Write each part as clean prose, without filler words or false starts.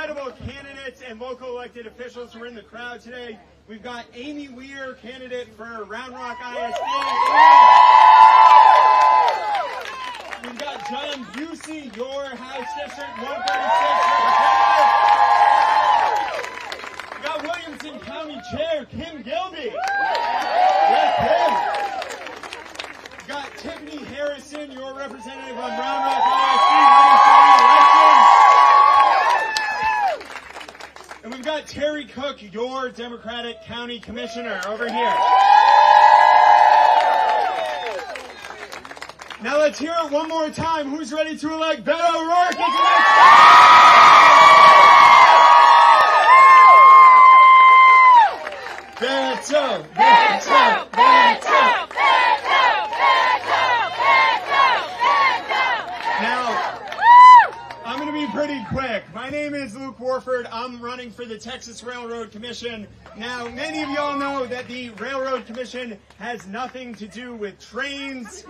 incredible candidates and local elected officials who are in the crowd today. We've got Amy Weir, candidate for Round Rock ISD. We've got John Busey, your House District 136 representative. We've got Williamson County Chair Kim Gilby. Yeah, Kim. We've got Tiffany Harrison, your representative on Round Rock ISD. And we've got Terry Cook, your Democratic County Commissioner, over here. Now let's hear it one more time. Who's ready to elect Beto O'Rourke into Beto! Beto! Beto! I'm going to be pretty quick. My name is Luke Warford. I'm running for the Texas Railroad Commission. Now, many of y'all know that the Railroad Commission has nothing to do with trains,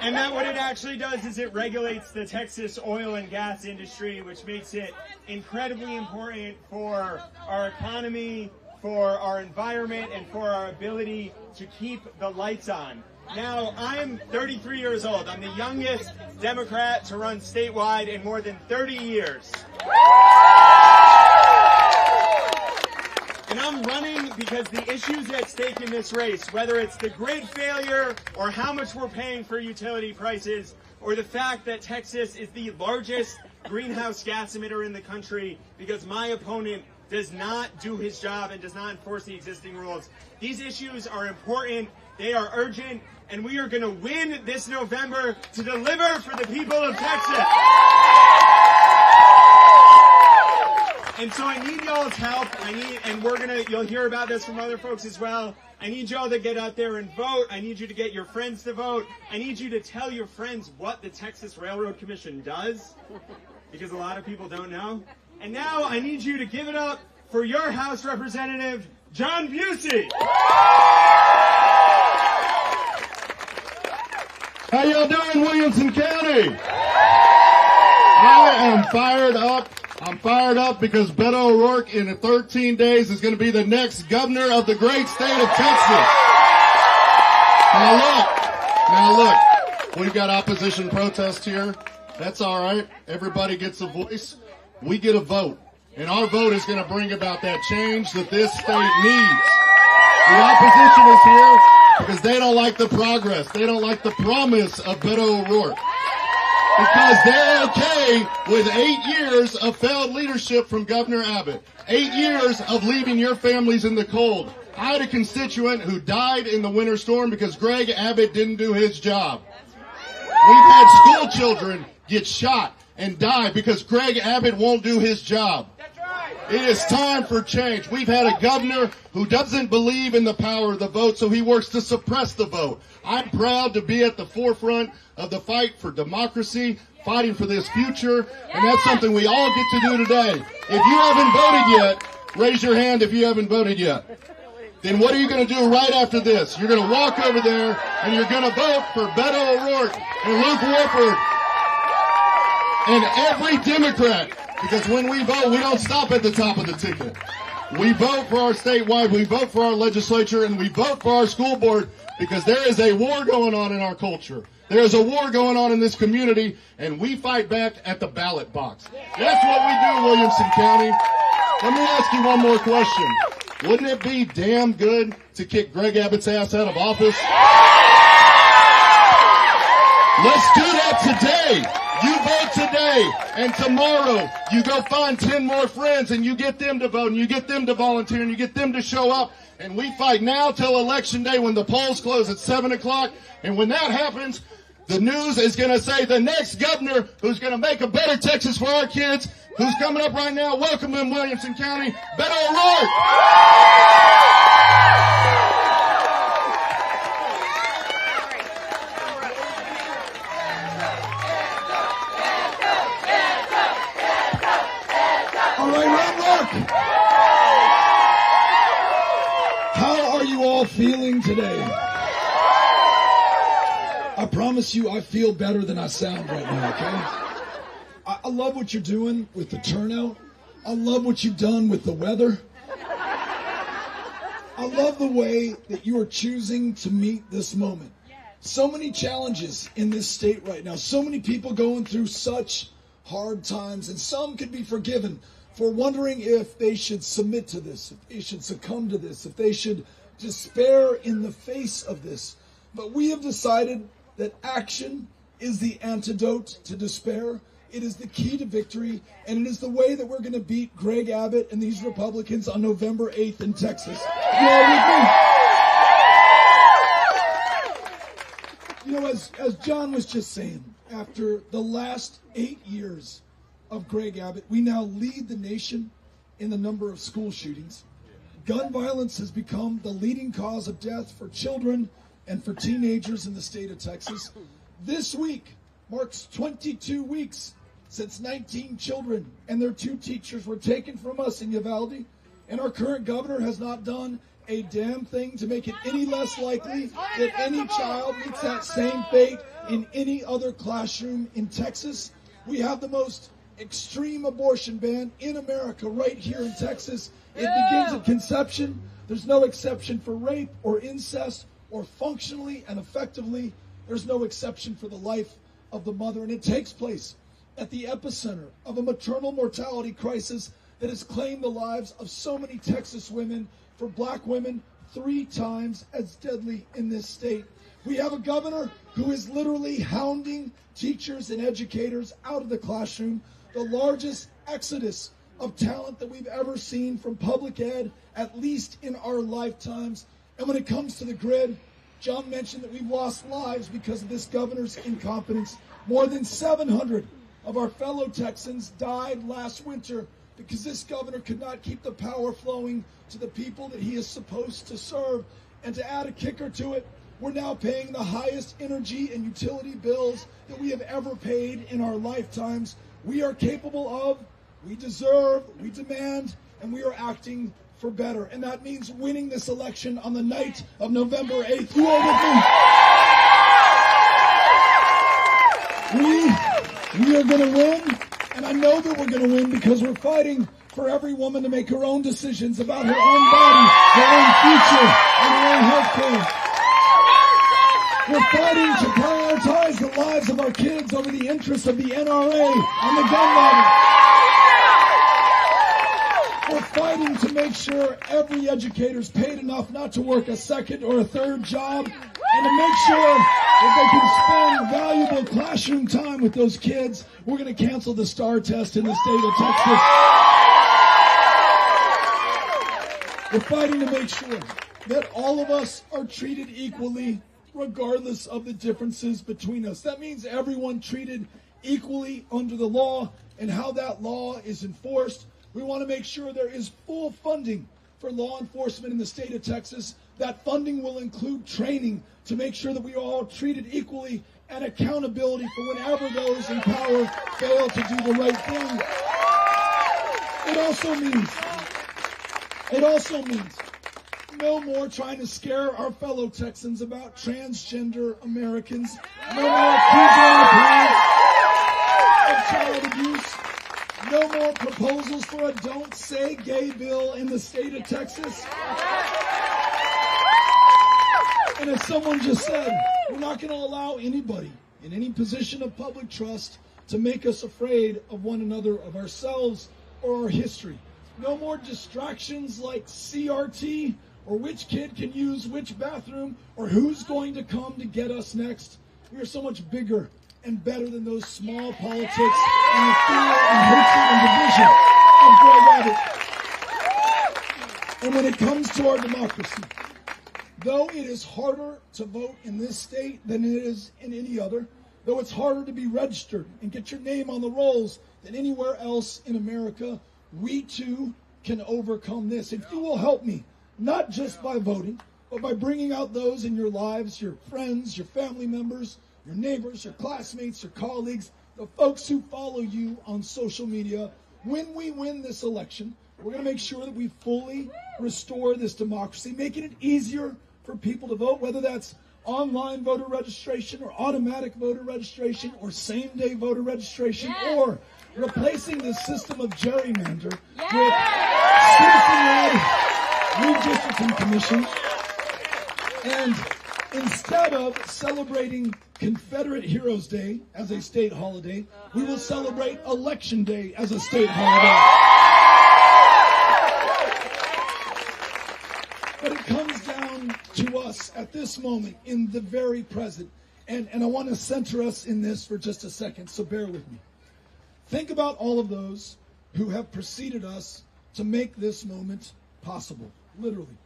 and that what it actually does is it regulates the Texas oil and gas industry, which makes it incredibly important for our economy, for our environment, and for our ability to keep the lights on. Now, I'm 33 years old. I'm the youngest Democrat to run statewide in more than 30 years. And I'm running because the issues at stake in this race, whether it's the grid failure or how much we're paying for utility prices, or the fact that Texas is the largest greenhouse gas emitter in the country because my opponent does not do his job and does not enforce the existing rules. These issues are important, they are urgent, and we are going to win this November to deliver for the people of Texas. And so I need y'all's help. You'll hear about this from other folks as well. I need y'all to get out there and vote. I need you to get your friends to vote. I need you to tell your friends what the Texas Railroad Commission does, because a lot of people don't know. And now I need you to give it up for your House Representative, John Busey. How y'all doing, Williamson County? I am fired up. I'm fired up because Beto O'Rourke in 13 days is going to be the next governor of the great state of Texas. Now look, we've got opposition protest here. That's all right. Everybody gets a voice. We get a vote. And our vote is going to bring about that change that this state needs. The opposition is here because they don't like the progress. They don't like the promise of Beto O'Rourke. Because they're okay with 8 years of failed leadership from Governor Abbott. 8 years of leaving your families in the cold. I had a constituent who died in the winter storm because Greg Abbott didn't do his job. We've had school children get shot and die because Greg Abbott won't do his job. It is time for change. We've had a governor who doesn't believe in the power of the vote, so he works to suppress the vote. I'm proud to be at the forefront of the fight for democracy, fighting for this future, and that's something we all get to do today. If you haven't voted yet, raise your hand if you haven't voted yet. Then what are you going to do right after this? You're going to walk over there, and you're going to vote for Beto O'Rourke and Luke Warford and every Democrat. Because when we vote, we don't stop at the top of the ticket. We vote for our statewide, we vote for our legislature, and we vote for our school board because there is a war going on in our culture. There is a war going on in this community, and we fight back at the ballot box. That's what we do, Williamson County. Let me ask you one more question. Wouldn't it be damn good to kick Greg Abbott's ass out of office? Let's do that today. You vote today, and tomorrow you go find 10 more friends and you get them to vote and you get them to volunteer and you get them to show up, and we fight now till Election Day when the polls close at 7 o'clock. And when that happens, the news is going to say the next governor who's going to make a better Texas for our kids, who's coming up right now, welcome in Williamson County, Beto O'Rourke. How are you all feeling today? I promise you I feel better than I sound right now, okay? I love what you're doing with the turnout. I love what you've done with the weather. I love the way that you are choosing to meet this moment. So many challenges in this state right now. So many people going through such hard times, and some could be forgiven for wondering if they should submit to this, if they should succumb to this, if they should despair in the face of this. But we have decided that action is the antidote to despair. It is the key to victory, and it is the way that we're going to beat Greg Abbott and these Republicans on November 8th in Texas. You all with me? You know, as John was just saying, after the last 8 years of Greg Abbott, we now lead the nation in the number of school shootings. Gun violence has become the leading cause of death for children and for teenagers in the state of Texas. This week marks 22 weeks since 19 children and their 2 teachers were taken from us in Uvalde, and our current governor has not done a damn thing to make it any less likely that any child meets that same fate in any other classroom in Texas. We have the most extreme abortion ban in America right here in Texas. It begins at conception. There's no exception for rape or incest, or functionally and effectively, there's no exception for the life of the mother. And it takes place at the epicenter of a maternal mortality crisis that has claimed the lives of so many Texas women, for black women 3 times as deadly in this state. We have a governor who is literally hounding teachers and educators out of the classroom, the largest exodus of talent that we've ever seen from public ed, at least in our lifetimes. And when it comes to the grid, John mentioned that we've lost lives because of this governor's incompetence. More than 700 of our fellow Texans died last winter because this governor could not keep the power flowing to the people that he is supposed to serve. And to add a kicker to it, we're now paying the highest energy and utility bills that we have ever paid in our lifetimes. We are capable of, we deserve, we demand, and we are acting for better. And that means winning this election on the night of November 8th. You all with me? We are going to win, and I know that we're going to win because we're fighting for every woman to make her own decisions about her own body, her own future, and her own health care. We're fighting to prioritize the lives of our kids over the interests of the NRA and the gun lobby. We're fighting to make sure every educator's paid enough not to work a second or a third job, and to make sure that they can spend valuable classroom time with those kids. We're going to cancel the STAR test in the state of Texas. We're fighting to make sure that all of us are treated equally, regardless of the differences between us. That means everyone treated equally under the law and how that law is enforced. We want to make sure there is full funding for law enforcement in the state of Texas. That funding will include training to make sure that we are all treated equally, and accountability for whenever those in power fail to do the right thing. It also means no more trying to scare our fellow Texans about transgender Americans. No more accusing our parents of child abuse. No more proposals for a Don't Say Gay bill in the state of Texas. And as someone just said, we're not going to allow anybody in any position of public trust to make us afraid of one another, of ourselves, or our history. No more distractions like CRT, or which kid can use which bathroom, or who's going to come to get us next. We are so much bigger and better than those small politics and the fear and hatred and division of Greg Abbott. And when it comes to our democracy, though it is harder to vote in this state than it is in any other, though it's harder to be registered and get your name on the rolls than anywhere else in America, we too can overcome this. If you will help me, not just by voting, but by bringing out those in your lives, your friends, your family members, your neighbors, your classmates, your colleagues, the folks who follow you on social media. When we win this election, we're going to make sure that we fully restore this democracy, making it easier for people to vote, whether that's online voter registration or automatic voter registration or same-day voter registration or replacing the system of gerrymander with citizen-led redistricting commissions. And instead of celebrating Confederate Heroes Day as a state holiday, we will celebrate Election Day as a state holiday. But it comes down to us at this moment, in the very present. And I want to center us in this for just a second, so bear with me. Think about all of those who have preceded us to make this moment possible, literally.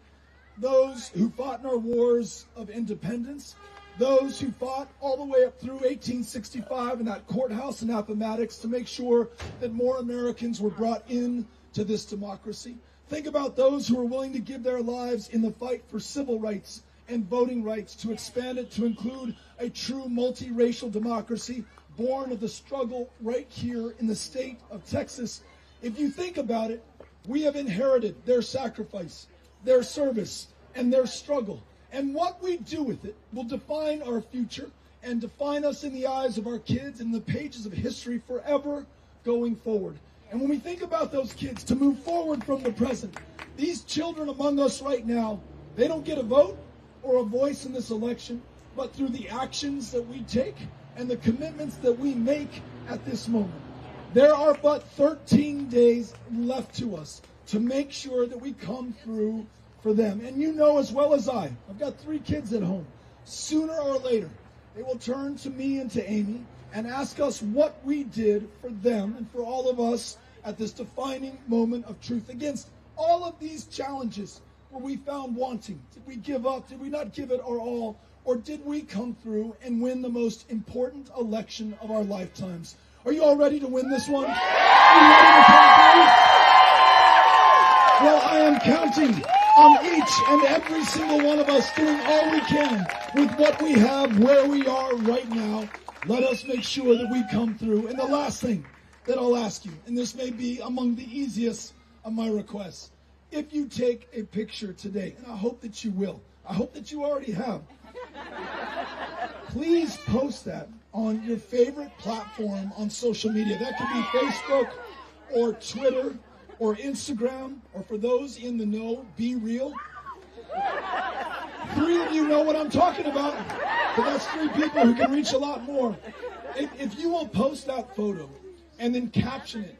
Those who fought in our wars of independence, those who fought all the way up through 1865 in that courthouse in Appomattox to make sure that more Americans were brought in to this democracy. Think about those who are willing to give their lives in the fight for civil rights and voting rights, to expand it to include a true multiracial democracy born of the struggle right here in the state of Texas. If you think about it, we have inherited their sacrifice, their service, and their struggle. And what we do with it will define our future and define us in the eyes of our kids and the pages of history forever going forward. And when we think about those kids, to move forward from the present, these children among us right now, they don't get a vote or a voice in this election, but through the actions that we take and the commitments that we make at this moment. There are but 13 days left to us to make sure that we come through for them. And you know as well as I've got 3 kids at home. Sooner or later, they will turn to me and to Amy and ask us what we did for them and for all of us at this defining moment of truth against all of these challenges where we found wanting. Did we give up? Did we not give it our all? Or did we come through and win the most important election of our lifetimes? Are you all ready to win this one? Are you ready to come through? Well, I am counting on each and every single one of us doing all we can with what we have, where we are right now. Let us make sure that we come through. And the last thing that I'll ask you, and this may be among the easiest of my requests, if you take a picture today, and I hope that you will, I hope that you already have, please post that on your favorite platform on social media. That could be Facebook or Twitter or Instagram, or for those in the know, Be Real. 3 of you know what I'm talking about, but that's 3 people who can reach a lot more. If you will post that photo and then caption it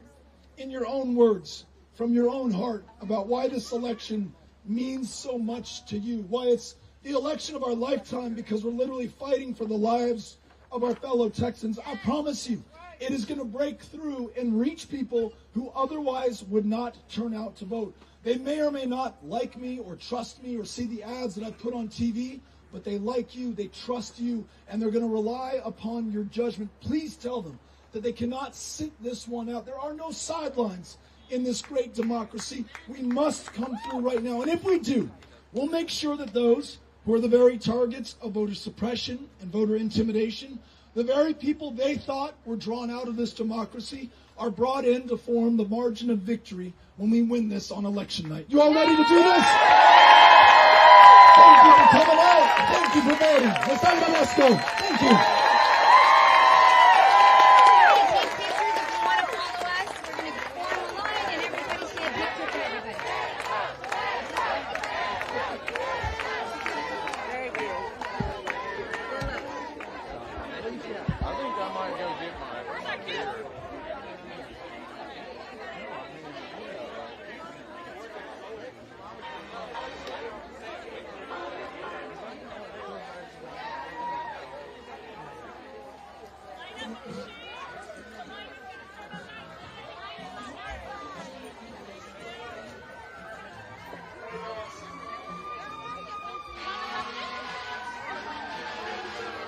in your own words, from your own heart, about why this election means so much to you, why it's the election of our lifetime, because we're literally fighting for the lives of our fellow Texans, I promise you, it is going to break through and reach people who otherwise would not turn out to vote. They may or may not like me or trust me or see the ads that I put on TV, but they like you, they trust you, and they're going to rely upon your judgment. Please tell them that they cannot sit this one out. There are no sidelines in this great democracy. We must come through right now. And if we do, we'll make sure that those who are the very targets of voter suppression and voter intimidation, the very people they thought were drawn out of this democracy, are brought in to form the margin of victory when we win this on election night. You all ready to do this? Thank you for coming out. Thank you for voting. Let's go. Thank you.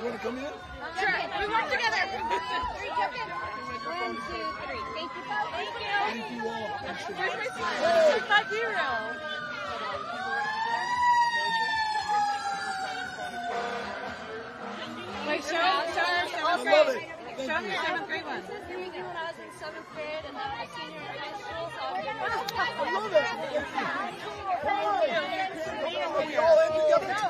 You want to come in? Sure. We work together. 3, jump in. 1, 2, 3. Thank you. Thank you. Thank you all. Here's my hero. Wait, show our 7th grade. Show me your 7th grade one. This is me when I was in 7th grade and then my senior in high school. So I love it. Come on. We all in together.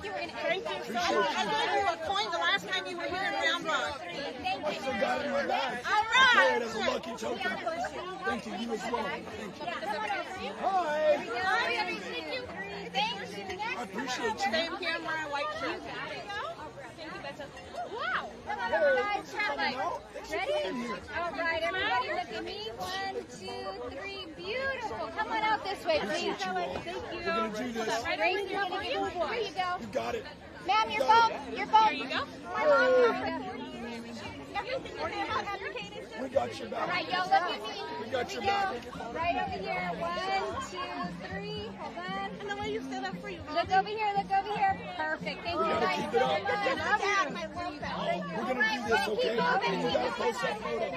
Thank you. We're gonna Thank you so much. I gave you a coin the last time you were here in Round Rock. Thank you. Still got it in my bag. All Wear it right. as a lucky token. Thank you. You as well. Thank you. Hi. Hi. Thank you. Thank you. I appreciate you. Same here, my white shirt. Wow. Come on Hey, over, thanks guys. for coming out. Thanks for Ready? being here. All right, everybody, look at me. 1, 2, 3. Beautiful. Come on out this way, please. Appreciate you all. We're going to do this. Grace, you're gonna give me- Here you go. You got it. Ma'am, your phone. Your phone. There you go. My mom. We got your All back. right, y'all, look at me. We got Here your we back. go. Right over here. 1, 2, 3. Hold on. And the way you stand up for you. Look over here. Look over here. Perfect. Thank We you gotta guys keep it so up. much. We're going to do this, okay? You got to post that photo. All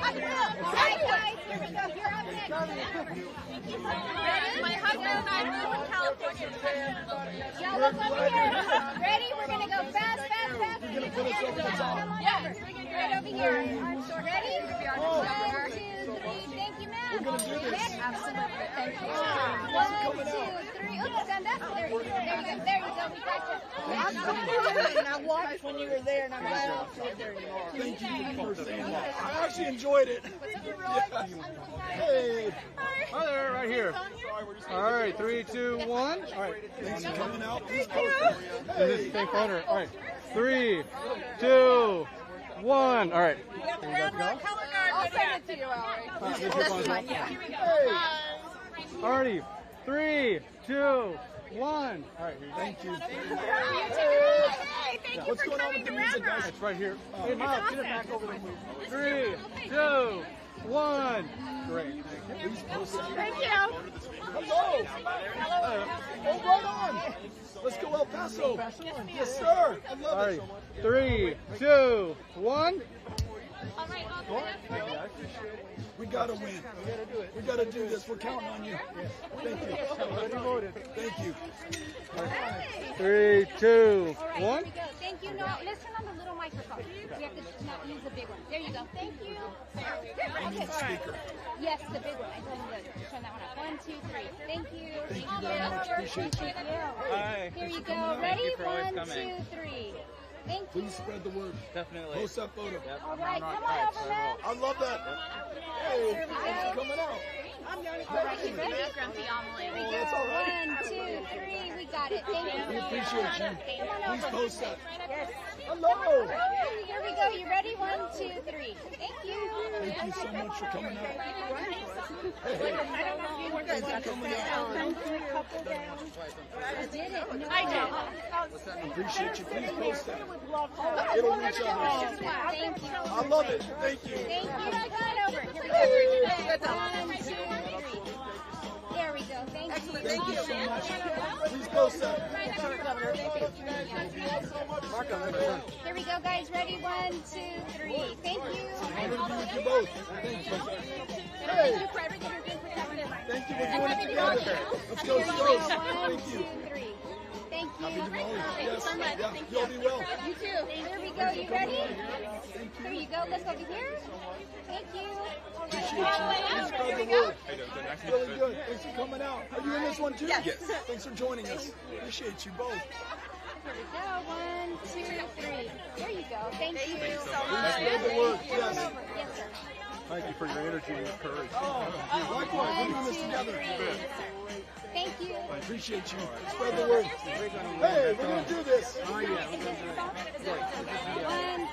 right, guys. Here we go. You're up next. My husband and I moved from California. Y'all look over here. Ready? We're gonna go fast, fast, fast. You're going to put us over the top. Come on over. Right over here. Ready? 1, 2, 3. Thank you, ma'am. We're going to do this. Absolutely. Thank you. 1, 2, 3. Oops, stand up. There you go. There you go. There you go. We got you. And I watched when you were there, and I'm glad I was there anymore. Thank you for saying that. I actually enjoyed it. Yeah. Hey, Hi there, right here. All right, 3, 2, 1. All right, thanks for coming out. Please post it. is this the same photo? All right, 3, 2, 1. All right. I'll send it to you, Alright. Alrighty, 3, 2, 1. All right, Thank you. Hey, What's going on with the music, guys? it's right here. Hey, Miles, get it back over there. 3, 2, 1. Great. Please post it. Thank you. Hello. Oh, right on. Let's go El Paso. Yes, sir. I All love right, it. 3, 2, 1. We got to win. We got to do this. We're counting on you. Thank you. Thank you. 3, 2, All right, 1. here we go. Thank you. No, let's turn on the little microphone. We have to not use the big one. There you go. Thank you. Okay. Speaker. Yes, the big one. I told him to turn that one up. 1, 2, 3. Thank you. Thank you very much. Appreciate you. Hi. Here you go. Ready? for always 1, coming. 2, 3. Thank you. Please spread the word. Definitely. Post that photo. All right, come on over, man. I love that. Hey, Here we thanks for go. coming out. All right, you ready? Here we Oh, go. that's all right. 1, 2, 3. We got it. Thank you. We appreciate you. Come on Please over. post that. Yes. Hello. Here we go. You ready? 1, 2, 3. Thank you. Thank you so much for coming out. Hey, thanks for coming out. I did it. No, I did. Appreciate you. Please post that. It'll reach others. Thank you. I love it. Thank you. Thank you. Come on over. Here we go. 1, 2, 3. There we go. Thank you. Thank you so much. Please post that. Here we go, guys. Ready? 1, 2, 3. Thank you. Honored to be with you both. Thank you. Hey, thank you for doing it together. Let's go Stros. Thank you. 2, 3. Thank you. Yes, yeah, you'll be well. You too. Here we go. You ready? Here you go. Look over here. Thank you. All Appreciate right. you. Please spread the word. Really good. Thanks for coming out. Are you in this one too? Yes. Thanks for joining us. Appreciate you both. Here we go. 1, 2, 3. There you go. Thank you. Please spread the word. Yes. Yes, sir. Thank you for your energy and courage. Likewise, we're doing this together. Thank you. I appreciate you. Spread the word. Hey, we're going to do this. Oh, yeah. 1,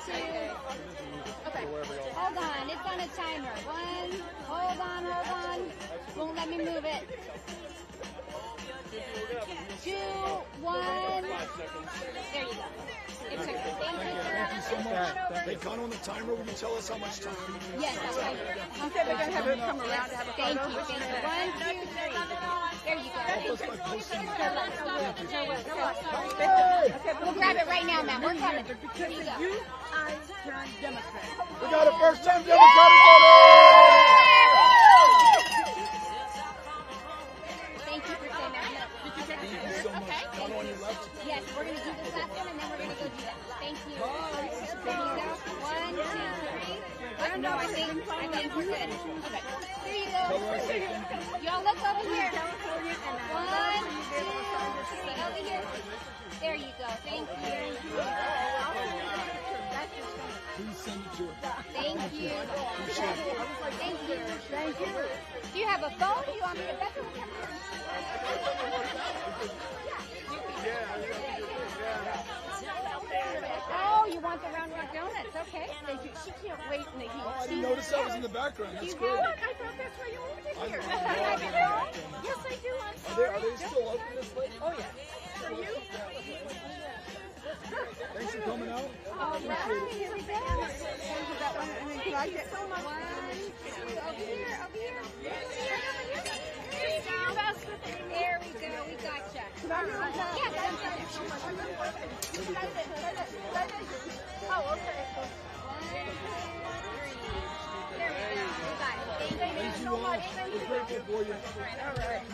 2. Okay. Hold on. It's on a timer. 1. Hold on. Hold on. Won't let me move it. 2, 1. There you go. It's okay. Thank you. Thank you so much. Hey, Connor, on the timer, will you tell us how much time? Yes, okay. You said we're going to have it come around to have a Thank photo. you. Thank you. 1, 2, 3. There you Help go. us by posting. Hey! We'll grab it right now, ma'am. We're coming. Here you go. I can demonstrate. We got a first-time Democratic voter. Thank you for saying that. Thank you so much. Connor, on your left. Yes, we're going to do this last one, and then we're going to go do that. Thank you. There you go. 1, 2, 3. I don't know. I think we're good. Okay. Here you go. Y'all look over here. 1, 2, 3. Over here. There you go. Thank you. Please send it to her. Thank you. Appreciate it. Thank you. Thank you. Do you have a phone? Do you want me to bet them? Oh, you want the Round Rock Donuts? Okay. She can't wait in the heat. I didn't notice that was in the background. That's You great. know it? I thought that's why you moved it here. Yes, I do. I'm Are sorry. they still open this late? Oh, yeah. For you? Thanks for coming out. All right. Here we go. That one, and then can I get so much? Over here. Over here. There we go. We gotcha. Yeah, that's Oh, okay. There we go. We got it. Thank you. Thank you all. We're grateful for you. All right.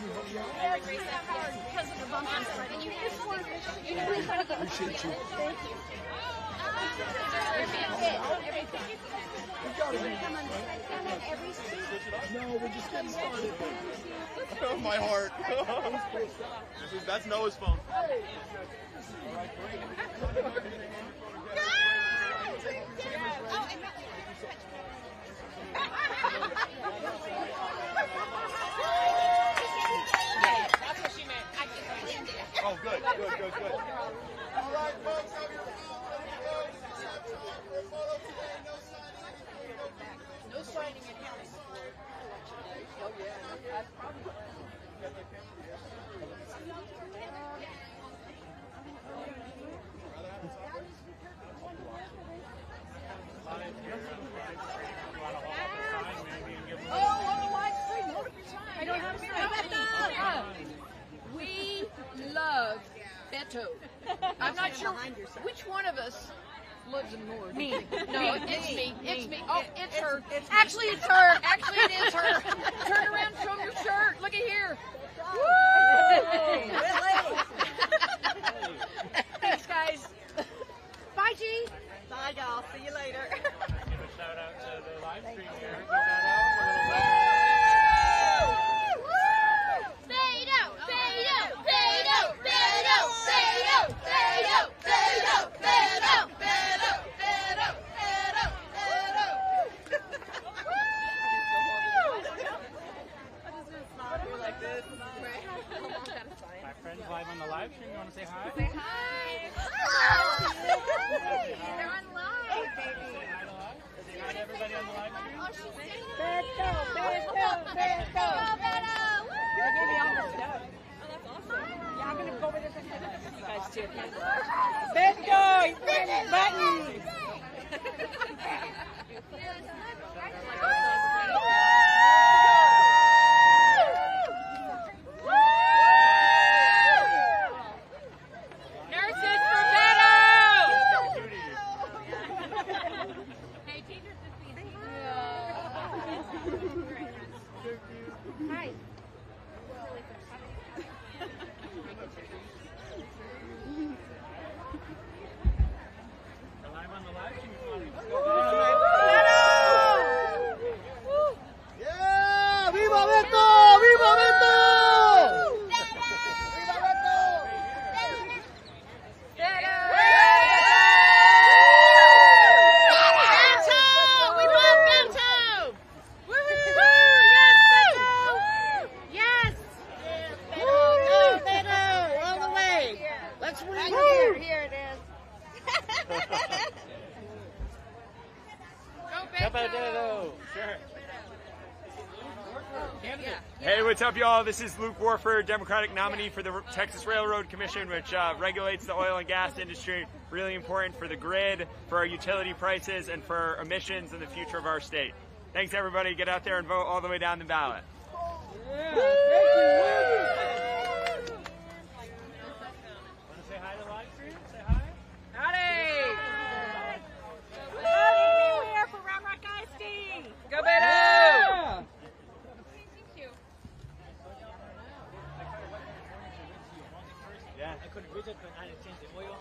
Because of the bump on Friday. And you really want to get Appreciate you. Thank you. We got it. every seat. No, we're just getting started. My heart. That's Noah's phone. Oh, good. All right, folks, have your No signing in house. Oh, yeah. That's probably. I don't have We love Beto. I'm not sure which one of us lives in North. Me. No, it's me. It's me. Oh, it's her. Actually, it's her. Actually, it is her. Turn around, show them your shirt. Look at here. Woo! Thanks, guys. Bye, G. Bye, y'all. See you later. Give a shout out to the live stream here. Give that my friends live on the live stream. You want to say hi? Say hi. They're on live, baby. Say hi to live. Say hi to everybody on the live stream. Beto. Yeah, I'm going to go over this and you guys too. Beto, button. Nurses for Beto. Hey, teachers just being Hi. We're live on the live stream. Yeah! Viva Beto! Viva Beto! We love Beto! Woo-hoo! Yes, Beto! Beto! All the way! Let's win! Here it is. Go How Beto! about Beto? Sure. Hey, what's up, y'all? This is Luke Warford, Democratic nominee for the Texas Railroad Commission, which regulates the oil and gas industry. Really important for the grid, for our utility prices, and for emissions and the future of our state. Thanks, everybody. Get out there and vote all the way down the ballot. Want to say hi to the live stream? Say hi. Howdy! New here for Round Rock ISD. Go Beto! Yeah. I couldn't reach it, but I didn't change the oil.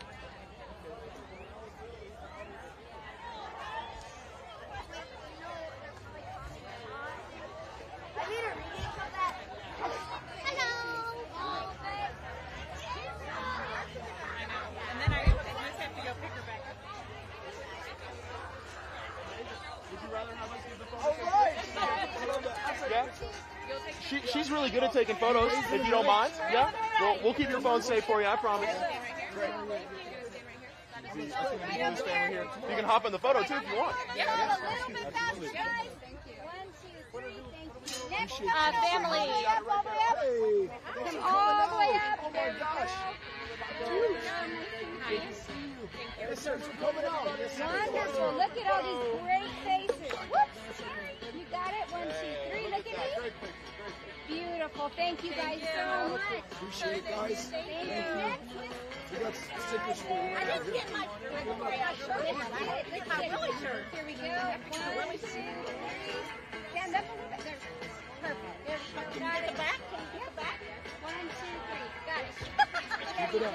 I need a reading for that. She's really good at taking photos, if you don't mind. Yeah? We'll keep your phone safe for you, I promise. You can hop in the photo too if you want. A little bit faster, guys. 1, 2, 3. Thank you. Next, family. Come all the way up. There we go. Wonderful. Look at all these great faces. Whoops. You got it. 1, 2, 3. Look at me. Beautiful. Thank you guys so much. Appreciate it, guys. Thank you. Next. We got stickers for you. I didn't get my shirt. Here we go. 1, 2, 3. Stand up a little bit. There. Perfect. There we go. Got it. Back. Can you get back? 1, 2, 3. Got it. There we go.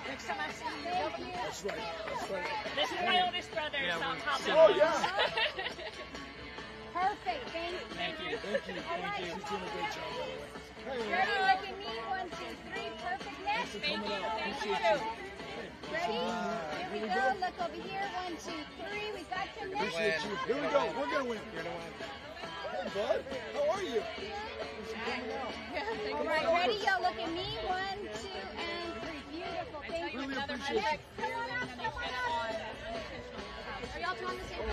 Next time I see you. Thank you. That's right. That's right. This is my oldest brother, so I'm hopping. Oh, yeah. Perfect. Thank you. Thank you. Thank you. You're doing a great job, by the way. Ready? Look at me. 1, 2, 3. Perfect. Next. Thank you. Ready? Here we go. Look over here. 1, 2, 3. We got you next. Appreciate you. Here we go. We're going to win. Hey, bud. How are you? All right. Ready? Y'all look at me. 1, 2, and 3. Beautiful. Thank you. Really appreciate it. Come on up. Come on up. Are y'all two on the same page?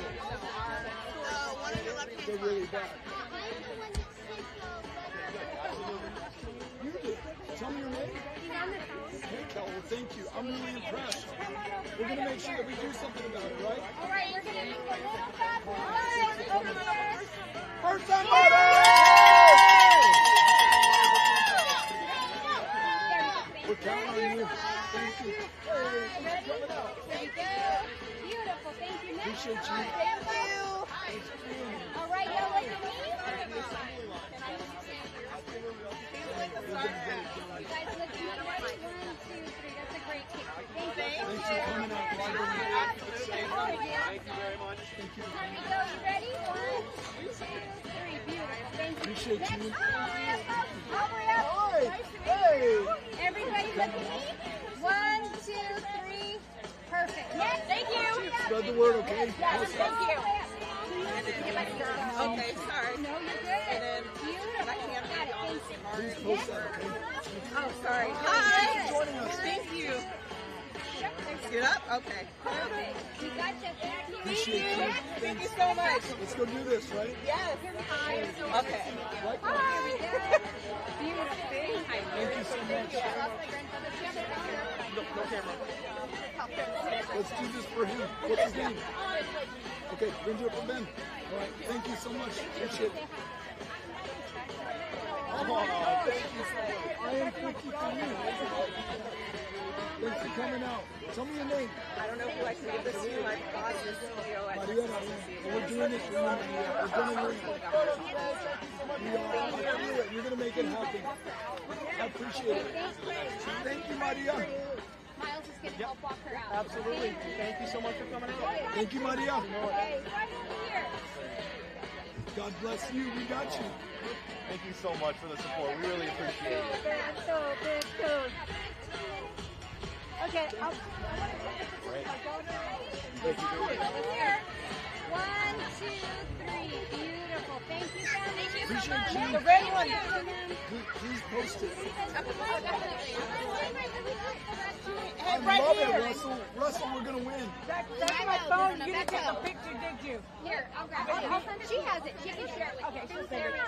One on your left hand. They're really bad. I'm the one that sits You did. Tell me your name. He's on the phone. Hey, Kel. Well, thank you. I'm really impressed. We're going to make sure that we do something about it, right? All right. We're going to move a little faster. Guys, over here. First time order! We're counting on you. Thank you. Hey, thanks for coming out. There you go. Beautiful. Thank you. Next Appreciate you. one. Thank you. All right, y'all look at me. You guys look at me. 1, 2, 3. That's a great picture. Thank you. Thanks for coming out. All the way up. Thank you very much. Here we go. You ready? 1, 2, 3. Beautiful. Thank you. Appreciate Next, you. all the way up. All the way up. Hi. Hey. Everybody look at me. 1, 2, 3. Perfect. Next. Thank you. Spread the word, okay? Yes, thank you. Okay, sorry. No, you're good. Beautiful. Got it. Thank you. Please post that, okay? Oh, sorry. Thanks Hi. for joining us. Thank you. Get up? Okay. Perfect. We got you. Thank you. Appreciate you. Thank you so much. Let's go do this, right? Yes. Hi. Okay. Likewise. Here we go. Beautiful. Thank you so much. No camera. Let's do this for him. What's his name? Okay, we're going to do it for Ben. All right, thank you so much. Appreciate it. Oh, thank you so much. I am thinking for you. Thanks for coming out. Tell me your name. I don't know who I can give this to. My boss is CEO at Marietta. We're doing this for you, Marietta. We're going to win. You're going to make it happen. I appreciate it. Thank you, Maria. Miles is going to help walk her out. Absolutely. Thank you so much for coming out. Thank you, Maria. Okay, right over here. God bless you. We got you. Thank you so much for the support. We really appreciate it. So big, so. Okay, I'll. Over here. 1, 2, 3. Beautiful. Thank you, family. Appreciate you. The red one. Please post it. Hey, I love it, Russell. Russell, we're going to win. That's my phone. You didn't take a picture, did you? Here, I'll grab it. She has it. She can share it with you. Okay, there we go.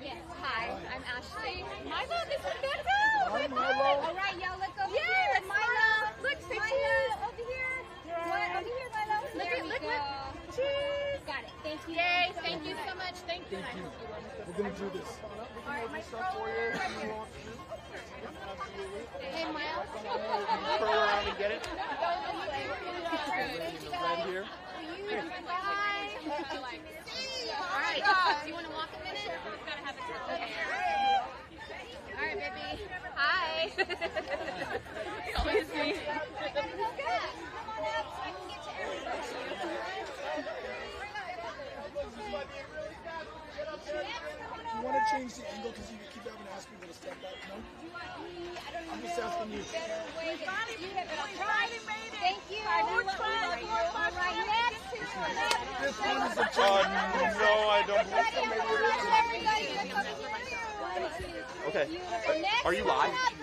Yes. Hi, I'm Ashley. Milo, this is Beto. Hi, Milo. All right, y'all look over here. Milo. Look, Milo, over here. What? Over here, Milo. Look. Cheese. Got it. Thank you. Yay. Thank you so much. Thank you. Thank you. We're going to do this. All right, my stroller. Hey, Miles. Curl around and get it. Thank you, Red guys. here. Bye. All right. Do you want to walk a minute? We've got to have it. Okay. All right, baby. Hi. Excuse me. Come on up so I can get to everybody. Do you want to change the angle because you keep having to ask me to step back? No? I'm just asking you. Thank you. All right, next. No, I don't believe so. Maybe it is. Everybody, look over here. 1, 2, 3. Okay. Beautiful. Next Are you live? one up.